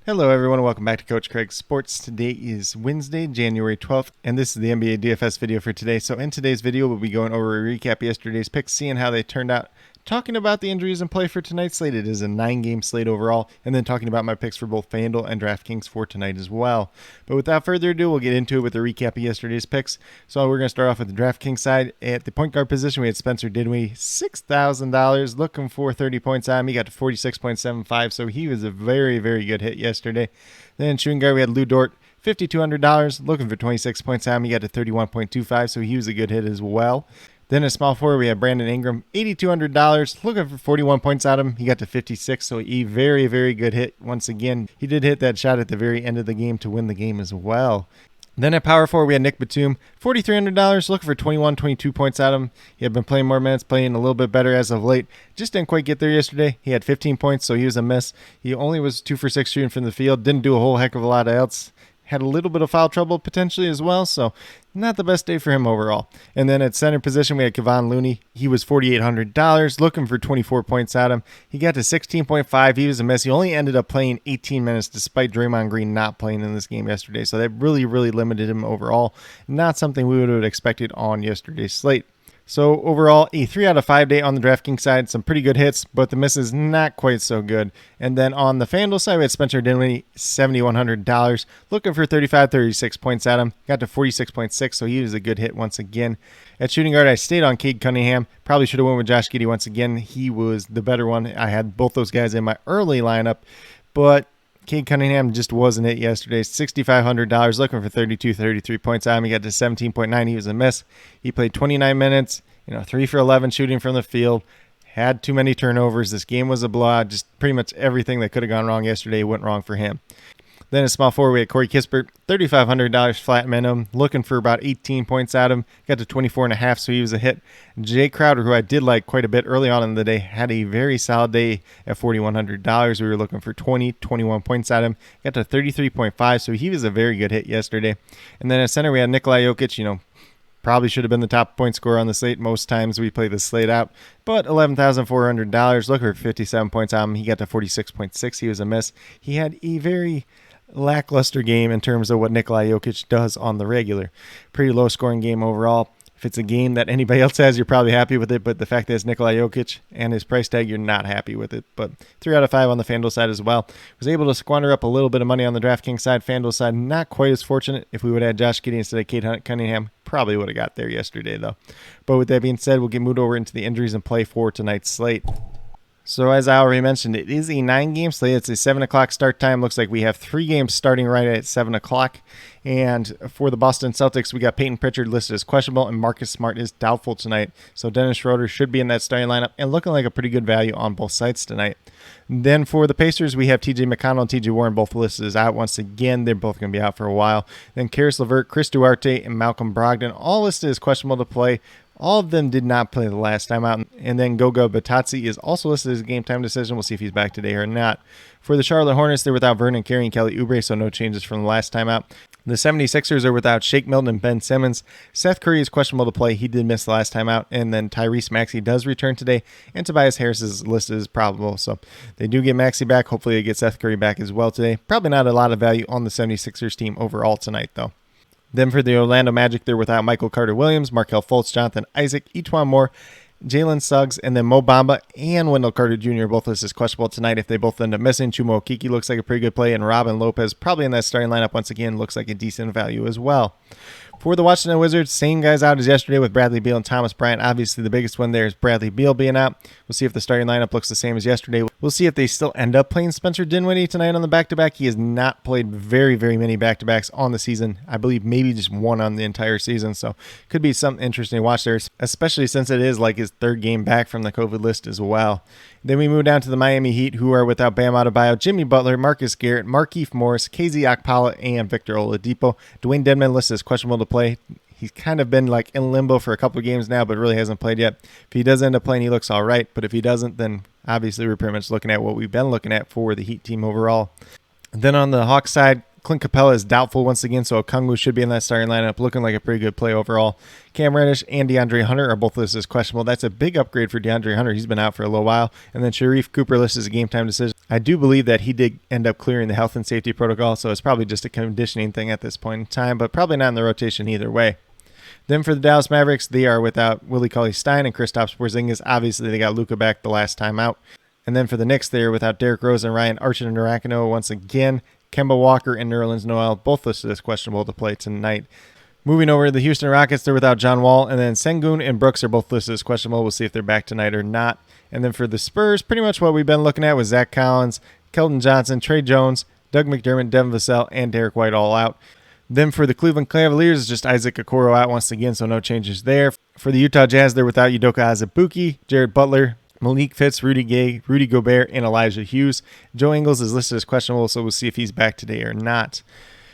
Hello everyone, welcome back to Coach Craig Sports. Today is Wednesday, January 12th, and this is the NBA DFS video for today. So in today's video, we'll be going over a recap of yesterday's picks, seeing how they turned out, talking about the injuries in play for tonight's slate. It is a 9-game slate overall, and then talking about my picks for both FanDuel and DraftKings for tonight as well. But without further ado, we'll get into it with a recap of yesterday's picks. So we're going to start off with the DraftKings side. At the point guard position, we had Spencer Dinwiddie, $6,000, looking for 30 points on him. He got to 46.75, so he was a very, very good hit yesterday. Then shooting guard, we had Lou Dort, $5,200, looking for 26 points on him. He got to 31.25, so he was a good hit as well. Then at small forward, we had Brandon Ingram, $8,200, looking for 41 points out of him. He got to 56, so a very, very good hit. Once again, he did hit that shot at the very end of the game to win the game as well. Then at power forward, we had Nick Batum, $4,300, looking for 22 points out of him. He had been playing more minutes, playing a little bit better as of late. Just didn't quite get there yesterday. He had 15 points, so he was a miss. He only was 2 for 6 shooting from the field. Didn't do a whole heck of a lot else. Had a little bit of foul trouble potentially as well, so not the best day for him overall. And then at center position, we had Kevon Looney. He was $4,800, looking for 24 points out of him. He got to 16.5. He was a miss. He only ended up playing 18 minutes despite Draymond Green not playing in this game yesterday, so that really, really limited him overall. Not something we would have expected on yesterday's slate. So overall, a 3 out of 5 day on the DraftKings side. Some pretty good hits, but the misses not quite so good. And then on the FanDuel side, we had Spencer Dinwiddie, $7,100, looking for 36 points at him. Got to 46.6, so he was a good hit once again. At shooting guard, I stayed on Cade Cunningham. Probably should have went with Josh Giddey once again. He was the better one. I had both those guys in my early lineup, but Cade Cunningham just wasn't it yesterday. $6,500, looking for 33 points out of him. He got to 17.9. He was a miss. He played 29 minutes, 3 for 11 shooting from the field. Had too many turnovers. This game was a blowout. Just pretty much everything that could have gone wrong yesterday went wrong for him. Then at small forward, we had Corey Kispert, $3,500 flat minimum, looking for about 18 points out of him. Got to 24.5, so he was a hit. Jay Crowder, who I did like quite a bit early on in the day, had a very solid day at $4,100. We were looking for 21 points out of him. Got to 33.5, so he was a very good hit yesterday. And then at center, we had Nikola Jokic, probably should have been the top point scorer on the slate. Most times we play this slate out. But $11,400, looking for 57 points out of him. He got to 46.6. He was a miss. He had a very lackluster game in terms of what Nikola Jokic does on the regular. Pretty low scoring game overall. If it's a game that anybody else has, you're probably happy with it, but the fact that it's Nikola Jokic and his price tag, you're not happy with it. But 3 out of 5 on the FanDuel side as well. Was able to squander up a little bit of money on the DraftKings side. FanDuel side, not quite as fortunate. If we would have had Josh Giddey instead of Cade Cunningham, probably would have got there yesterday though. But with that being said, we'll get moved over into the injuries and play for tonight's slate. So as I already mentioned, it is a 9-game slate. It's a 7 o'clock start time. Looks like we have 3 games starting right at 7 o'clock. And for the Boston Celtics, we got Peyton Pritchard listed as questionable, and Marcus Smart is doubtful tonight. So Dennis Schroeder should be in that starting lineup and looking like a pretty good value on both sides tonight. Then for the Pacers, we have TJ McConnell and TJ Warren both listed as out once again. They're both going to be out for a while. Then Karis LeVert, Chris Duarte, and Malcolm Brogdon all listed as questionable to play. All of them did not play the last time out. And then Goga Batadze is also listed as a game time decision. We'll see if he's back today or not. For the Charlotte Hornets, they're without Vernon Carey and Kelly Oubre, so no changes from the last time out. The 76ers are without Shake Milton and Ben Simmons. Seth Curry is questionable to play. He did miss the last time out. And then Tyrese Maxey does return today. And Tobias Harris is listed as probable. So they do get Maxey back. Hopefully they get Seth Curry back as well today. Probably not a lot of value on the 76ers team overall tonight, though. Then for the Orlando Magic, they're without Michael Carter-Williams, Markelle Fultz, Jonathan Isaac, E'Twaun Moore, Jalen Suggs, and then Mo Bamba and Wendell Carter Jr. both listed as questionable tonight if they both end up missing. Chuma Okeke looks like a pretty good play, and Robin Lopez probably in that starting lineup once again looks like a decent value as well. For the Washington Wizards, same guys out as yesterday with Bradley Beal and Thomas Bryant. Obviously, the biggest one there is Bradley Beal being out. We'll see if the starting lineup looks the same as yesterday. We'll see if they still end up playing Spencer Dinwiddie tonight on the back-to-back. He has not played very, very many back-to-backs on the season. I believe maybe just one on the entire season, so could be something interesting to watch there, especially since it is like his 3rd game back from the COVID list as well. Then we move down to the Miami Heat, who are without Bam Adebayo, Jimmy Butler, Marcus Garrett, Markieff Morris, KZ Okpala, and Victor Oladipo. Dwayne Dedmon listed as questionable to play. He's kind of been like in limbo for a couple of games now, but really hasn't played yet. If he does end up playing, he looks all right. But if he doesn't, then obviously we're pretty much looking at what we've been looking at for the Heat team overall. And then on the Hawks side, Clint Capella is doubtful once again, so Okongwu should be in that starting lineup, looking like a pretty good play overall. Cam Reddish and DeAndre Hunter are both listed as questionable. That's a big upgrade for DeAndre Hunter. He's been out for a little while. And then Sharif Cooper listed as a game-time decision. I do believe that he did end up clearing the health and safety protocol, so it's probably just a conditioning thing at this point in time, but probably not in the rotation either way. Then for the Dallas Mavericks, they are without Willie Cauley-Stein and Kristaps Porzingis. Obviously, they got Luka back the last time out. And then for the Knicks, they are without Derrick Rose and Ryan Arcidiacono once again. Kemba Walker and Nerlens Noel, both listed as questionable to play tonight. Moving over to the Houston Rockets, they're without John Wall, and then Sengun and Brooks are both listed as questionable. We'll see if they're back tonight or not. And then for the Spurs, pretty much what we've been looking at was Zach Collins, Keldon Johnson, Trey Jones, Doug McDermott, Devin Vassell, and Derek White all out. Then for the Cleveland Cavaliers, just Isaac Okoro out once again, so no changes there. For the Utah Jazz, they're without Udoka Azubuike, Jared Butler, Malik Fitz, Rudy Gay, Rudy Gobert, and Elijah Hughes. Joe Ingles is listed as questionable, so we'll see if he's back today or not.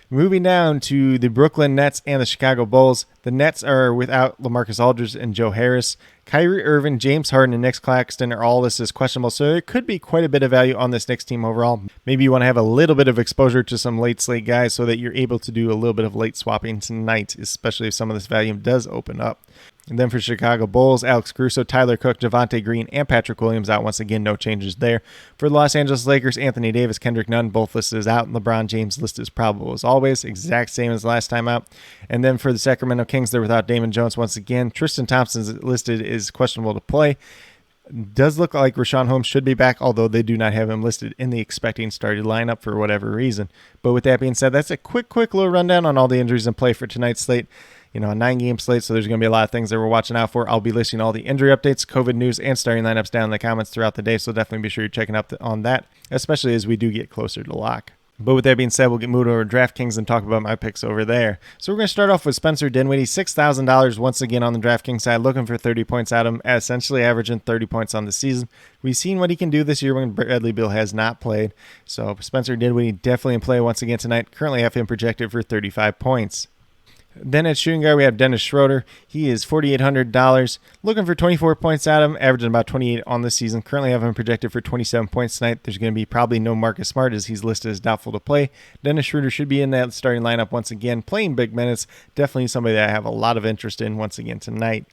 Moving down to the Brooklyn Nets and the Chicago Bulls. The Nets are without LaMarcus Aldridge and Joe Harris. Kyrie Irving, James Harden, and Nick Claxton are all listed as questionable, so there could be quite a bit of value on this Knicks team overall. Maybe you want to have a little bit of exposure to some late slate guys so that you're able to do a little bit of late swapping tonight, especially if some of this value does open up. And then for Chicago Bulls, Alex Caruso, Tyler Cook, Javonte Green, and Patrick Williams out once again. No changes there. For the Los Angeles Lakers, Anthony Davis, Kendrick Nunn, both listed as out. And LeBron James listed as probable as always. Exact same as last time out. And then for the Sacramento Kings, they're without Damon Jones once again. Tristan Thompson's listed is questionable to play. Does look like Rashawn Holmes should be back, although they do not have him listed in the expecting started lineup for whatever reason. But with that being said, that's a quick little rundown on all the injuries in play for tonight's slate. A 9-game slate, so there's going to be a lot of things that we're watching out for. I'll be listing all the injury updates, COVID news, and starting lineups down in the comments throughout the day, so definitely be sure you're checking up on that, especially as we do get closer to lock. But with that being said, we'll get moved over to DraftKings and talk about my picks over there. So we're going to start off with Spencer Dinwiddie, $6,000 once again on the DraftKings side, looking for 30 points out of him, essentially averaging 30 points on the season. We've seen what he can do this year when Bradley Beal has not played. So Spencer Dinwiddie definitely in play once again tonight. Currently have him projected for 35 points. Then at shooting guard, we have Dennis Schroeder. He is $4,800, looking for 24 points out of him, averaging about 28 on the season. Currently have him projected for 27 points tonight. There's going to be probably no Marcus Smart as he's listed as doubtful to play. Dennis Schroeder should be in that starting lineup once again, playing big minutes. Definitely somebody that I have a lot of interest in once again tonight.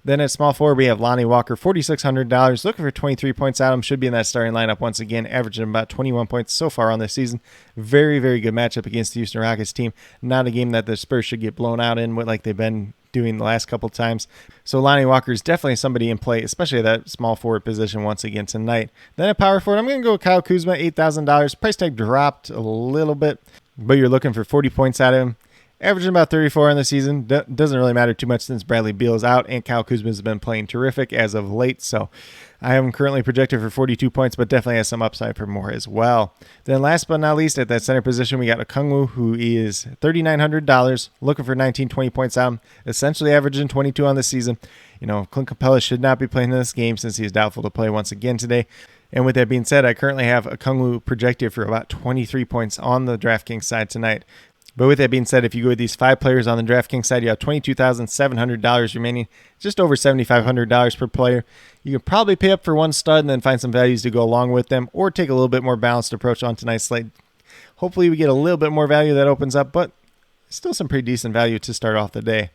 Then at small forward, we have Lonnie Walker, $4,600, looking for 23 points out of him. Should be in that starting lineup once again, averaging about 21 points so far on this season. Very, very good matchup against the Houston Rockets team. Not a game that the Spurs should get blown out in like they've been doing the last couple times. So Lonnie Walker is definitely somebody in play, especially at that small forward position once again tonight. Then at power forward, I'm going to go with Kyle Kuzma, $8,000. Price tag dropped a little bit, but you're looking for 40 points out of him. Averaging about 34 in the season. Doesn't really matter too much since Bradley Beal is out, and Kyle Kuzma has been playing terrific as of late. So I have him currently projected for 42 points, but definitely has some upside for more as well. Then last but not least, at that center position, we got Okongwu, who is $3,900, looking for 19, 20 points out, essentially averaging 22 on the season. Clint Capella should not be playing in this game since he is doubtful to play once again today. And with that being said, I currently have Okongwu projected for about 23 points on the DraftKings side tonight. But with that being said, if you go with these 5 players on the DraftKings side, you have $22,700 remaining, just over $7,500 per player. You can probably pay up for one stud and then find some values to go along with them, or take a little bit more balanced approach on tonight's slate. Hopefully we get a little bit more value that opens up, but still some pretty decent value to start off the day.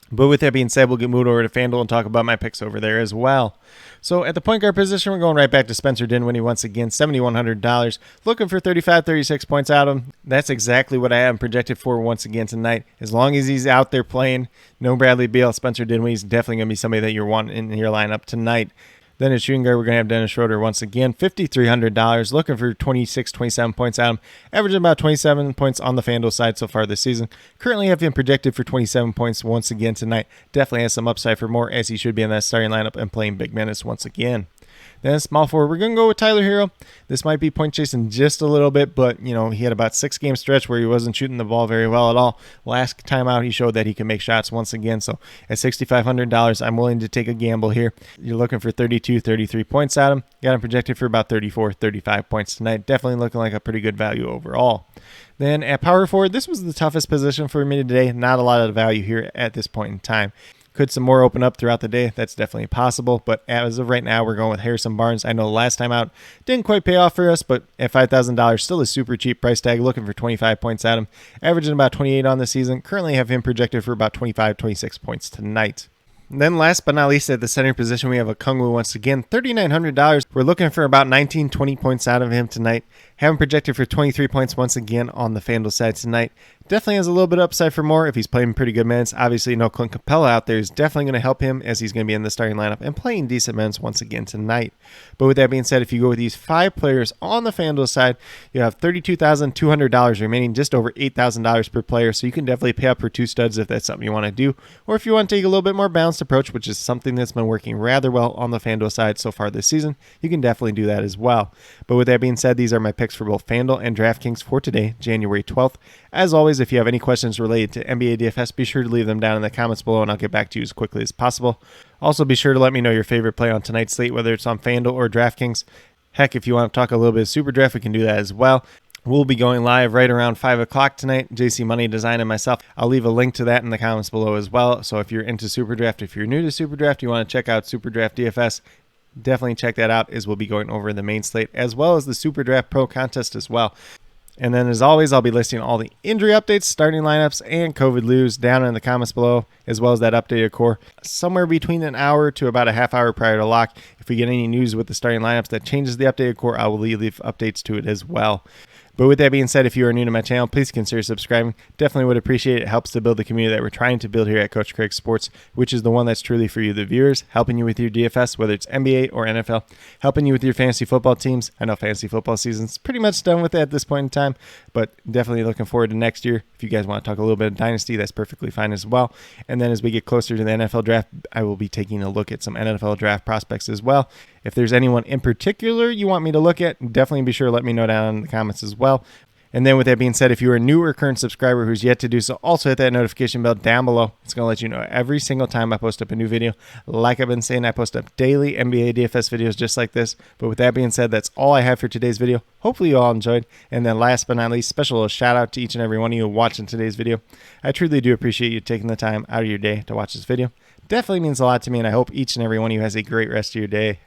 But with that being said, we'll get moved over to FanDuel and talk about my picks over there as well. So at the point guard position, we're going right back to Spencer Dinwiddie once again, $7,100, looking for 35, 36 points out of him. That's exactly what I have him projected for once again tonight. As long as he's out there playing, no Bradley Beal, Spencer Dinwiddie is definitely going to be somebody that you're wanting in your lineup tonight. Then at shooting guard, we're going to have Dennis Schroeder once again, $5,300, looking for 26, 27 points out of him, averaging about 27 points on the FanDuel side so far this season. Currently have him projected for 27 points once again tonight. Definitely has some upside for more, as he should be in that starting lineup and playing big minutes once again. Then small forward, we're going to go with Tyler Hero. This might be point chasing just a little bit, but he had about 6-game stretch where he wasn't shooting the ball very well at all. Last time out, he showed that he can make shots once again. So at $6,500, I'm willing to take a gamble here. You're looking for 32, 33 points out of him. Got him projected for about 34, 35 points tonight. Definitely looking like a pretty good value overall. Then at power forward, this was the toughest position for me today. Not a lot of value here at this point in time. Could some more open up throughout the day? That's definitely possible, but as of right now, we're going with Harrison Barnes. I know last time out didn't quite pay off for us, but at $5,000, still a super cheap price tag, looking for 25 points at him, averaging about 28 on the season. Currently have him projected for about 25, 26 points tonight. And then last but not least, at the center position, we have Okongwu once again, $3,900. We're looking for about 19, 20 points out of him tonight. Have him projected for 23 points once again on the FanDuel side tonight. Definitely has a little bit of upside for more if he's playing pretty good minutes. Obviously, no Clint Capella out there is definitely going to help him as he's going to be in the starting lineup and playing decent minutes once again tonight. But with that being said, if you go with these 5 players on the FanDuel side, you have $32,200 remaining, just over $8,000 per player. So you can definitely pay up for 2 studs if that's something you want to do. Or if you want to take a little bit more balanced approach, which is something that's been working rather well on the FanDuel side so far this season, you can definitely do that as well. But with that being said, these are my picks for both FanDuel and DraftKings for today, January 12th. As always, if you have any questions related to NBA DFS, be sure to leave them down in the comments below and I'll get back to you as quickly as possible. Also, be sure to let me know your favorite play on tonight's slate, whether it's on FanDuel or DraftKings. Heck, if you want to talk a little bit of Super Draft, we can do that as well. We'll be going live right around 5 o'clock tonight, JC Money Design and myself. I'll leave a link to that in the comments below as well. So if you're into Super Draft, if you're new to Super Draft, you want to check out Super Draft DFS, definitely check that out as we'll be going over the main slate as well as the Super Draft Pro contest as well. And then as always, I'll be listing all the injury updates, starting lineups, and COVID news down in the comments below, as well as that updated core somewhere between an hour to about a half hour prior to lock. If we get any news with the starting lineups that changes the updated core, I will leave updates to it as well. But with that being said, if you are new to my channel, please consider subscribing. Definitely would appreciate it. It helps to build the community that we're trying to build here at Coach Craig Sports, which is the one that's truly for you, the viewers, helping you with your DFS, whether it's NBA or NFL, helping you with your fantasy football teams. I know fantasy football season's pretty much done with it at this point in time, but definitely looking forward to next year. If you guys want to talk a little bit of Dynasty, that's perfectly fine as well. And then as we get closer to the NFL draft, I will be taking a look at some NFL draft prospects as well. If there's anyone in particular you want me to look at, definitely be sure to let me know down in the comments as well. And then with that being said, if you are a new or current subscriber who's yet to do so, also hit that notification bell down below. It's going to let you know every single time I post up a new video. Like I've been saying, I post up daily NBA DFS videos just like this. But with that being said, that's all I have for today's video. Hopefully you all enjoyed. And then last but not least, special shout out to each and every one of you watching today's video. I truly do appreciate you taking the time out of your day to watch this video. Definitely means a lot to me, and I hope each and every one of you has a great rest of your day.